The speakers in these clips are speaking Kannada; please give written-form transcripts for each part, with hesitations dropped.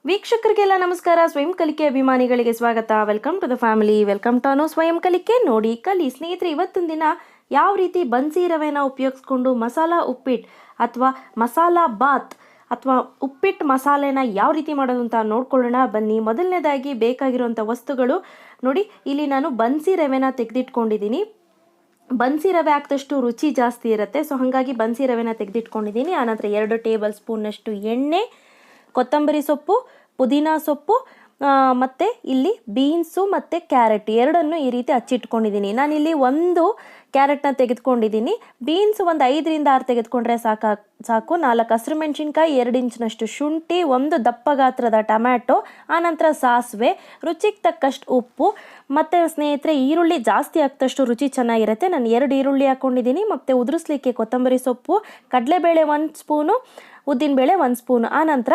ವೀಕ್ಷಕರಿಗೆಲ್ಲ ನಮಸ್ಕಾರ. ಸ್ವಯಂ ಕಲಿಕೆ ಅಭಿಮಾನಿಗಳಿಗೆ ಸ್ವಾಗತ. Welcome to the family, welcome to ಸ್ವಯಂ ಕಲಿಕೆ. ನೋಡಿ ಕಲಿ ಸ್ನೇಹಿತರೆ, ಇವತ್ತಿನ ದಿನ ಯಾವ ರೀತಿ ಬನ್ಸಿ ರವೆನ ಉಪಯೋಗಿಸ್ಕೊಂಡು ಮಸಾಲಾ ಉಪ್ಪಿಟ್ಟು ಅಥವಾ ಮಸಾಲಾ ಬಾತ್ ಅಥವಾ ಉಪ್ಪಿಟ್ಟು ಮಸಾಲೆನ ಯಾವ ರೀತಿ ಮಾಡೋದು ಅಂತ ನೋಡ್ಕೊಳ್ಳೋಣ ಬನ್ನಿ. ಮೊದಲನೇದಾಗಿ ಬೇಕಾಗಿರುವಂಥ ವಸ್ತುಗಳು ನೋಡಿ, ಇಲ್ಲಿ ನಾನು ಬನ್ಸಿ ರವೆನ ತೆಗೆದಿಟ್ಕೊಂಡಿದ್ದೀನಿ. ಬನ್ಸಿ ರವೆ ಹಾಕಿದಷ್ಟು ರುಚಿ ಜಾಸ್ತಿ ಇರುತ್ತೆ, ಸೊ ಹಾಗಾಗಿ ಬನ್ಸಿ ರವೆನ ತೆಗೆದಿಟ್ಕೊಂಡಿದ್ದೀನಿ. ಆನಂತರ 2 ಟೇಬಲ್ ಸ್ಪೂನಷ್ಟು ಎಣ್ಣೆ, ಕೊತ್ತಂಬರಿ ಸೊಪ್ಪು, ಪುದೀನ ಸೊಪ್ಪು, ಮತ್ತು ಇಲ್ಲಿ ಬೀನ್ಸು ಮತ್ತು ಕ್ಯಾರೆಟ್ ಎರಡನ್ನು ಈ ರೀತಿ ಹಚ್ಚಿಟ್ಕೊಂಡಿದ್ದೀನಿ. ನಾನಿಲ್ಲಿ 1 ಕ್ಯಾರೆಟ್ನ ತೆಗೆದುಕೊಂಡಿದ್ದೀನಿ. ಬೀನ್ಸ್ ಒಂದು 5ರಿಂದ 6 ತೆಗೆದುಕೊಂಡ್ರೆ ಸಾಕು. 4 ಹಸಿರು ಮೆಣಸಿನ್ಕಾಯಿ, 2 ಇಂಚಿನಷ್ಟು ಶುಂಠಿ, 1 ದಪ್ಪ ಗಾತ್ರದ ಟೊಮ್ಯಾಟೊ, ಆನಂತರ ಸಾಸಿವೆ, ರುಚಿಗೆ ತಕ್ಕಷ್ಟು ಉಪ್ಪು, ಮತ್ತು ಸ್ನೇಹಿತರೆ ಈರುಳ್ಳಿ ಜಾಸ್ತಿ ಹಾಕಿದಷ್ಟು ರುಚಿ ಚೆನ್ನಾಗಿರುತ್ತೆ. ನಾನು 2 ಈರುಳ್ಳಿ ಹಾಕ್ಕೊಂಡಿದ್ದೀನಿ. ಮತ್ತು ಉದುರಿಸ್ಲಿಕ್ಕೆ ಕೊತ್ತಂಬರಿ ಸೊಪ್ಪು, ಕಡಲೆಬೇಳೆ 1 ಸ್ಪೂನು, ಉದ್ದಿನಬೇಳೆ 1 ಸ್ಪೂನು, ಆನಂತರ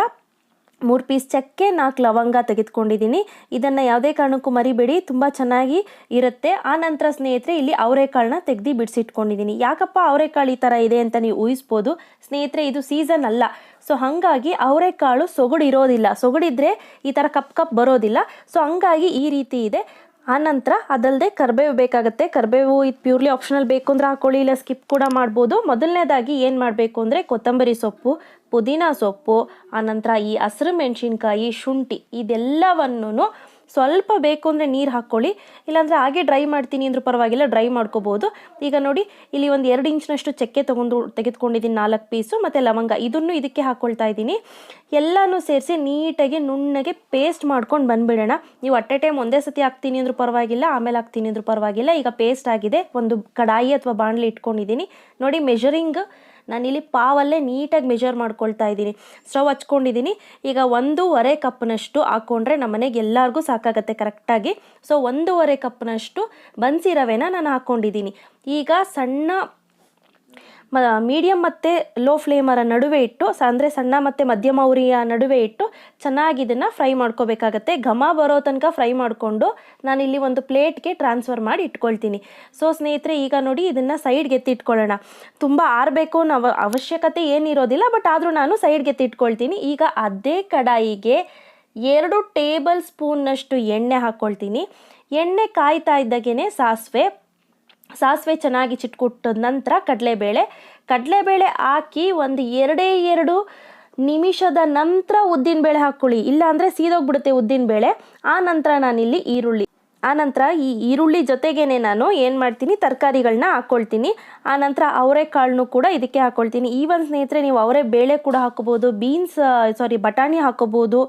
3 ಪೀಸ್ ಚಕ್ಕೆ, 4 ಲವಂಗ ತೆಗೆದುಕೊಂಡಿದ್ದೀನಿ. ಇದನ್ನು ಯಾವುದೇ ಕಾರಣಕ್ಕೂ ಮರಿಬೇಡಿ, ತುಂಬ ಚೆನ್ನಾಗಿ ಇರುತ್ತೆ. ಆನಂತರ ಸ್ನೇಹಿತರೆ ಇಲ್ಲಿ ಅವರೆಕಾಳನ್ನ ತೆಗೆದು ಬಿಡಿಸಿಟ್ಕೊಂಡಿದ್ದೀನಿ. ಯಾಕಪ್ಪ ಅವರೆಕಾಳು ಈ ಥರ ಇದೆ ಅಂತ ನೀವು ಊಹಿಸ್ಬೋದು. ಸ್ನೇಹಿತರೆ ಇದು ಸೀಸನ್ ಅಲ್ಲ, ಸೊ ಹಾಗಾಗಿ ಅವರೆಕಾಳು ಸೊಗಡಿರೋದಿಲ್ಲ. ಸೊಗಡಿದ್ರೆ ಈ ಥರ ಕಪ್ ಬರೋದಿಲ್ಲ, ಸೊ ಹಂಗಾಗಿ ಈ ರೀತಿ ಇದೆ. ಆನಂತರ ಅದಲ್ಲದೆ ಕರಿಬೇವು ಬೇಕಾಗುತ್ತೆ. ಕರಿಬೇವು ಇದು ಪ್ಯೂರ್ಲಿ ಆಪ್ಷನಲ್, ಬೇಕು ಅಂದರೆ ಹಾಕೊಳ್ಳಿ, ಇಲ್ಲ ಸ್ಕಿಪ್ ಕೂಡ ಮಾಡ್ಬೋದು. ಮೊದಲನೇದಾಗಿ ಏನು ಮಾಡಬೇಕು ಅಂದರೆ ಕೊತ್ತಂಬರಿ ಸೊಪ್ಪು, ಪುದೀನ ಸೊಪ್ಪು, ಆನಂತರ ಈ ಹಸಿರು ಮೆಣಸಿನ್ಕಾಯಿ, ಶುಂಠಿ ಇದೆಲ್ಲವನ್ನು ಸ್ವಲ್ಪ ಬೇಕು ಅಂದರೆ ನೀರು ಹಾಕ್ಕೊಳ್ಳಿ, ಇಲ್ಲಾಂದರೆ ಹಾಗೆ ಡ್ರೈ ಮಾಡ್ತೀನಿ ಅಂದರೂ ಪರವಾಗಿಲ್ಲ, ಡ್ರೈ ಮಾಡ್ಕೋಬೋದು. ಈಗ ನೋಡಿ ಇಲ್ಲಿ ಒಂದು 2 ಇಂಚಿನಷ್ಟು ಚಕ್ಕೆ ತೆಗೆದುಕೊಂಡಿದ್ದೀನಿ, 4 ಪೀಸು, ಮತ್ತು ಲವಂಗ ಇದನ್ನು ಇದಕ್ಕೆ ಹಾಕ್ಕೊಳ್ತಾ ಇದ್ದೀನಿ. ಎಲ್ಲನೂ ಸೇರಿಸಿ ನೀಟಾಗಿ ನುಣ್ಣಗೆ ಪೇಸ್ಟ್ ಮಾಡ್ಕೊಂಡು ಬಂದುಬಿಡೋಣ. ನೀವು ಅಟ್ ಎ ಟೈಮ್ ಒಂದೇ ಸತಿ ಹಾಕ್ತೀನಿ ಅಂದರೂ ಪರವಾಗಿಲ್ಲ, ಆಮೇಲೆ ಹಾಕ್ತೀನಿ ಅಂದರೂ ಪರವಾಗಿಲ್ಲ. ಈಗ ಪೇಸ್ಟ್ ಆಗಿದೆ. ಒಂದು ಕಡಾಯಿ ಅಥವಾ ಬಾಣಲಿ ಇಟ್ಕೊಂಡಿದ್ದೀನಿ. ನೋಡಿ ಮೆಜರಿಂಗ್ ನಾನಿಲ್ಲಿ ಪಾವಲ್ಲೇ ನೀಟಾಗಿ ಮೆಜರ್ ಮಾಡ್ಕೊಳ್ತಾ ಇದ್ದೀನಿ. ಸ್ಟವ್ ಹಚ್ಕೊಂಡಿದ್ದೀನಿ. ಈಗ 1.5 ಕಪ್ನಷ್ಟು ಹಾಕ್ಕೊಂಡ್ರೆ ನಮ್ಮ ಮನೆಗೆ ಎಲ್ಲರಿಗೂ ಸಾಕಾಗತ್ತೆ ಕರೆಕ್ಟಾಗಿ. ಸೊ 1.5 ಕಪ್ನಷ್ಟು ಬನ್ಸಿ ರವೆನ ನಾನು ಹಾಕ್ಕೊಂಡಿದ್ದೀನಿ. ಈಗ ಸಣ್ಣ ಮೀಡಿಯಮ್ ಮತ್ತು ಲೋ ಫ್ಲೇಮರ ನಡುವೆ ಇಟ್ಟು, ಅಂದರೆ ಸಣ್ಣ ಮತ್ತು ಮಧ್ಯಮ ಉರಿಯ ನಡುವೆ ಇಟ್ಟು ಚೆನ್ನಾಗಿ ಇದನ್ನು ಫ್ರೈ ಮಾಡ್ಕೋಬೇಕಾಗತ್ತೆ. ಘಮ ಬರೋ ತನಕ ಫ್ರೈ ಮಾಡಿಕೊಂಡು ನಾನಿಲ್ಲಿ ಒಂದು ಪ್ಲೇಟ್ಗೆ ಟ್ರಾನ್ಸ್ಫರ್ ಮಾಡಿ ಇಟ್ಕೊಳ್ತೀನಿ. ಸೊ ಸ್ನೇಹಿತರೆ ಈಗ ನೋಡಿ ಇದನ್ನು ಸೈಡ್ಗೆ ಎತ್ತಿಟ್ಕೊಳ್ಳೋಣ. ತುಂಬ ಆರಬೇಕು ಅನ್ನೋ ಅವಶ್ಯಕತೆ ಏನಿರೋದಿಲ್ಲ, ಬಟ್ ಆದರೂ ನಾನು ಸೈಡ್ಗೆ ಎತ್ತಿಟ್ಕೊಳ್ತೀನಿ. ಈಗ ಅದೇ ಕಡಾಯಿಗೆ 2 ಟೇಬಲ್ ಸ್ಪೂನ್ನಷ್ಟು ಎಣ್ಣೆ ಹಾಕ್ಕೊಳ್ತೀನಿ. ಎಣ್ಣೆ ಕಾಯ್ತಾ ಇದ್ದಾಗೇ ಸಾಸಿವೆ ಚೆನ್ನಾಗಿ ಚಿಟ್ಕೊಟ್ಟ ನಂತರ ಕಡಲೆಬೇಳೆ ಹಾಕಿ ಒಂದು 2 ನಿಮಿಷದ ನಂತರ ಉದ್ದಿನಬೇಳೆ ಹಾಕ್ಕೊಳ್ಳಿ, ಇಲ್ಲಾಂದರೆ ಸೀದೋಗ್ಬಿಡುತ್ತೆ ಉದ್ದಿನಬೇಳೆ. ಆ ನಂತರ ನಾನಿಲ್ಲಿ ಈ ಈರುಳ್ಳಿ ಜೊತೆಗೇನೆ ನಾನು ಏನು ಮಾಡ್ತೀನಿ, ತರಕಾರಿಗಳನ್ನ ಹಾಕ್ಕೊಳ್ತೀನಿ. ಆನಂತರ ಅವರೆಕಾಳನ್ನು ಕೂಡ ಇದಕ್ಕೆ ಹಾಕ್ಕೊಳ್ತೀನಿ. ಈವನ್ ಸ್ನೇಹಿತರೆ ನೀವು ಅವರೆ ಬೇಳೆ ಕೂಡ ಹಾಕೋಬೋದು, ಬಟಾಣಿ ಹಾಕೋಬೋದು,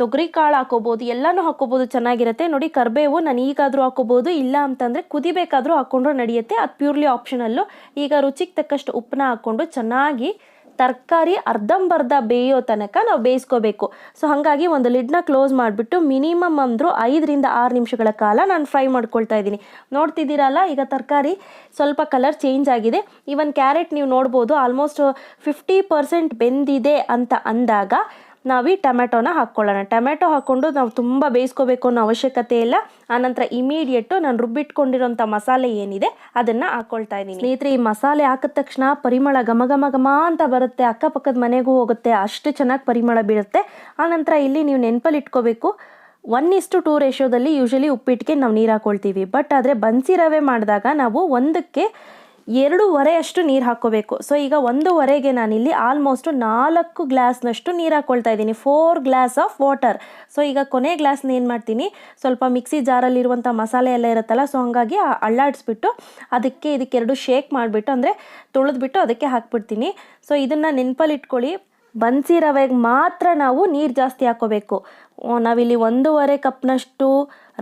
ತೊಗರಿ ಕಾಳು ಹಾಕೋಬೋದು, ಎಲ್ಲನೂ ಹಾಕೋಬೋದು, ಚೆನ್ನಾಗಿರುತ್ತೆ. ನೋಡಿ ಕರಿಬೇವು ನಾನು ಈಗಾದರೂ ಹಾಕೋಬೋದು, ಇಲ್ಲ ಅಂತಂದರೆ ಕುದಿಬೇಕಾದರೂ ಹಾಕ್ಕೊಂಡ್ರೂ ನಡೆಯುತ್ತೆ, ಅದು ಪ್ಯೂರ್ಲಿ ಆಪ್ಷನಲ್ಲು. ಈಗ ರುಚಿಗೆ ತಕ್ಕಷ್ಟು ಉಪ್ಪನ್ನ ಹಾಕ್ಕೊಂಡು ಚೆನ್ನಾಗಿ ತರಕಾರಿ ಅರ್ಧಂಬರ್ಧ ಬೇಯೋ ತನಕ ನಾವು ಬೇಯಿಸ್ಕೋಬೇಕು. ಸೊ ಹಾಗಾಗಿ ಒಂದು ಲಿಡ್ನ ಕ್ಲೋಸ್ ಮಾಡಿಬಿಟ್ಟು ಮಿನಿಮಮ್ ಅಂದರೂ 5ರಿಂದ 6 ನಿಮಿಷಗಳ ಕಾಲ ನಾನು ಫ್ರೈ ಮಾಡ್ಕೊಳ್ತಾ ಇದ್ದೀನಿ. ನೋಡ್ತಿದ್ದೀರಲ್ಲ, ಈಗ ತರಕಾರಿ ಸ್ವಲ್ಪ ಕಲರ್ ಚೇಂಜ್ ಆಗಿದೆ. ಈವನ್ ಕ್ಯಾರೆಟ್ ನೀವು ನೋಡ್ಬೋದು ಆಲ್ಮೋಸ್ಟ್ 50% ಬೆಂದಿದೆ ಅಂತ ಅಂದಾಗ ನಾವು ಈ ಟೊಮೆಟೊನ ಹಾಕ್ಕೊಳ್ಳೋಣ. ಟೊಮೆಟೊ ಹಾಕ್ಕೊಂಡು ನಾವು ತುಂಬ ಬೇಯಿಸ್ಕೋಬೇಕು ಅನ್ನೋ ಅವಶ್ಯಕತೆ ಇಲ್ಲ. ಆನಂತರ ಇಮಿಡಿಯೇಟು ನಾನು ರುಬ್ಬಿಟ್ಕೊಂಡಿರೋಂಥ ಮಸಾಲೆ ಏನಿದೆ ಅದನ್ನು ಹಾಕ್ಕೊಳ್ತಾ ಇದ್ದೀನಿ. ಸ್ನೇಹಿತರೆ ಈ ಮಸಾಲೆ ಹಾಕಿದ ತಕ್ಷಣ ಪರಿಮಳ ಘಮ ಅಂತ ಬರುತ್ತೆ, ಅಕ್ಕಪಕ್ಕದ ಮನೆಗೂ ಹೋಗುತ್ತೆ, ಅಷ್ಟು ಚೆನ್ನಾಗಿ ಪರಿಮಳ ಬೀಳುತ್ತೆ. ಆನಂತರ ಇಲ್ಲಿ ನೀವು ನೆನಪಲ್ಲಿ ಇಟ್ಕೋಬೇಕು, 1:2 ರೇಷಿಯೋದಲ್ಲಿ ಯೂಶಲಿ ಉಪ್ಪಿಟ್ಟಿಗೆ ನಾವು ನೀರು ಹಾಕ್ಕೊಳ್ತೀವಿ. ಬಟ್ ಆದರೆ ಬನ್ಸಿ ರವೆ ಮಾಡಿದಾಗ ನಾವು 1ಕ್ಕೆ 2.5 ಅಷ್ಟು ನೀರು ಹಾಕ್ಕೋಬೇಕು. ಸೊ ಈಗ 1.5ಗೆ ನಾನಿಲ್ಲಿ ಆಲ್ಮೋಸ್ಟ್ 4 ಗ್ಲಾಸ್ನಷ್ಟು ನೀರು ಹಾಕ್ಕೊಳ್ತಾ ಇದ್ದೀನಿ, 4 ಗ್ಲಾಸ್ ಆಫ್ ವಾಟರ್. ಸೊ ಈಗ ಕೊನೆ ಗ್ಲಾಸ್ನ ಏನು ಮಾಡ್ತೀನಿ, ಸ್ವಲ್ಪ ಮಿಕ್ಸಿ ಜಾರಲ್ಲಿರುವಂಥ ಮಸಾಲೆ ಎಲ್ಲ ಇರುತ್ತಲ್ಲ, ಸೊ ಹಾಗಾಗಿ ಅಳ್ಳಾಡಿಸ್ಬಿಟ್ಟು ಇದಕ್ಕೆ 2 ಶೇಕ್ ಮಾಡಿಬಿಟ್ಟು ಅಂದರೆ ತೊಳೆದ್ಬಿಟ್ಟು ಅದಕ್ಕೆ ಹಾಕ್ಬಿಡ್ತೀನಿ. ಸೊ ಇದನ್ನು ನೆನಪಲ್ಲಿ ಇಟ್ಕೊಳ್ಳಿ, ಬನ್ಸಿ ರವೆಗೆ ಮಾತ್ರ ನಾವು ನೀರು ಜಾಸ್ತಿ ಹಾಕ್ಕೋಬೇಕು. ನಾವಿಲ್ಲಿ 1.5 ಕಪ್ನಷ್ಟು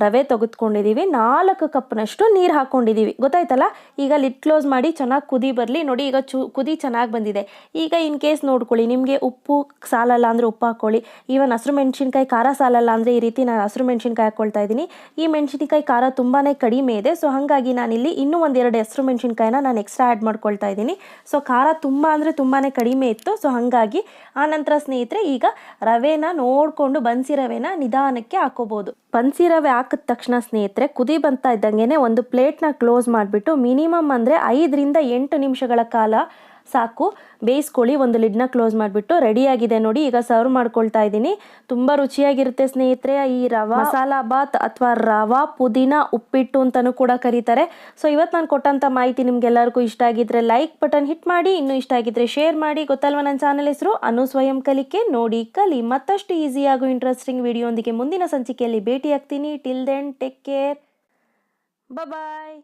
ರವೆ ತೆಗೆದುಕೊಂಡಿದ್ದೀವಿ, 4 ಕಪ್ನಷ್ಟು ನೀರು ಹಾಕ್ಕೊಂಡಿದ್ದೀವಿ, ಗೊತ್ತಾಯ್ತಲ್ಲ. ಈಗ ಲಿಡ್ ಕ್ಲೋಸ್ ಮಾಡಿ ಚೆನ್ನಾಗಿ ಕುದಿ ಬರಲಿ. ನೋಡಿ ಈಗ ಕುದಿ ಚೆನ್ನಾಗಿ ಬಂದಿದೆ. ಈಗ ಇನ್ ಕೇಸ್ ನೋಡ್ಕೊಳ್ಳಿ, ನಿಮಗೆ ಉಪ್ಪು ಸಾಲಲ್ಲ ಅಂದರೆ ಉಪ್ಪು ಹಾಕ್ಕೊಳ್ಳಿ. ಈವನ್ ಹಸಿರು ಮೆಣಸಿನ್ಕಾಯಿ ಖಾರ ಸಾಲಲ್ಲ ಅಂದರೆ ಈ ರೀತಿ ನಾನು ಹಸಿರು ಮೆಣಸಿನ್ಕಾಯಿ ಹಾಕ್ಕೊಳ್ತಾ ಇದ್ದೀನಿ. ಈ ಮೆಣಸಿನ್ಕಾಯಿ ಖಾರ ತುಂಬಾ ಕಡಿಮೆ ಇದೆ, ಸೊ ಹಾಗಾಗಿ ನಾನಿಲ್ಲಿ ಇನ್ನೂ 1-2 ಹಸಿರು ಮೆಣಸಿನ್ಕಾಯಿನ ನಾನು ಎಕ್ಸ್ಟ್ರಾ ಆ್ಯಡ್ ಮಾಡ್ಕೊಳ್ತಾ ಇದ್ದೀನಿ. ಸೊ ಖಾರ ತುಂಬಾ ಕಡಿಮೆ ಇತ್ತು, ಸೊ ಹಾಗಾಗಿ. ಆನಂತರ ಸ್ನೇಹಿತರೆ ಈಗ ರವೆನ ನೋಡಿಕೊಂಡು ಬನ್ಸಿ ರವೆನ ನಿಧಾನಕ್ಕೆ ಹಾಕೋಬೋದು. ಬನ್ಸಿ ರವೆ ಹಾಕಿದ ತಕ್ಷಣ ಸ್ನೇಹಿತರೆ ಕುದಿ ಬಂತಾ ಇದ್ದಂಗೆ ಒಂದು ಪ್ಲೇಟ್ನ ಕ್ಲೋಸ್ ಮಾಡಿಬಿಟ್ಟು ಮಿನಿಮಮ್ ಅಂದರೆ 5ರಿಂದ 8 ನಿಮಿಷಗಳ ಕಾಲ ಸಾಕು. ಬೇಯಿಸ್ಕೊಳ್ಳಿ. ಒಂದು ಲಿಡ್ನ ಕ್ಲೋಸ್ ಮಾಡಿಬಿಟ್ಟು ರೆಡಿಯಾಗಿದೆ ನೋಡಿ. ಈಗ ಸರ್ವ್ ಮಾಡ್ಕೊಳ್ತಾ ಇದ್ದೀನಿ. ತುಂಬ ರುಚಿಯಾಗಿರುತ್ತೆ ಸ್ನೇಹಿತರೆ. ಈ ರವಾ ಮಸಾಲಾ ಬಾತ್ ಅಥವಾ ರವಾ ಪುದೀನ ಉಪ್ಪಿಟ್ಟು ಅಂತಲೂ ಕೂಡ ಕರೀತಾರೆ. ಸೊ ಇವತ್ತು ನಾನು ಕೊಟ್ಟಂಥ ಮಾಹಿತಿ ನಿಮ್ಗೆಲ್ಲರಿಗೂ ಇಷ್ಟ ಆಗಿದ್ರೆ ಲೈಕ್ ಬಟನ್ ಹಿಟ್ ಮಾಡಿ. ಇನ್ನೂ ಇಷ್ಟ ಆಗಿದ್ರೆ ಶೇರ್ ಮಾಡಿ. ಗೊತ್ತಲ್ವ ನನ್ನ ಚಾನಲ್ ಹೆಸರು ಅನುಸ್ವಯಂಕಲಿಕೆ. ನೋಡಿ ಕಲಿ. ಮತ್ತಷ್ಟು ಈಸಿ ಹಾಗೂ ಇಂಟ್ರೆಸ್ಟಿಂಗ್ ವಿಡಿಯೋ ಒಂದಿಗೆ ಮುಂದಿನ ಸಂಚಿಕೆಯಲ್ಲಿ ಭೇಟಿ ಆಗ್ತೀನಿ. Till then take care. ಬಾಯ್.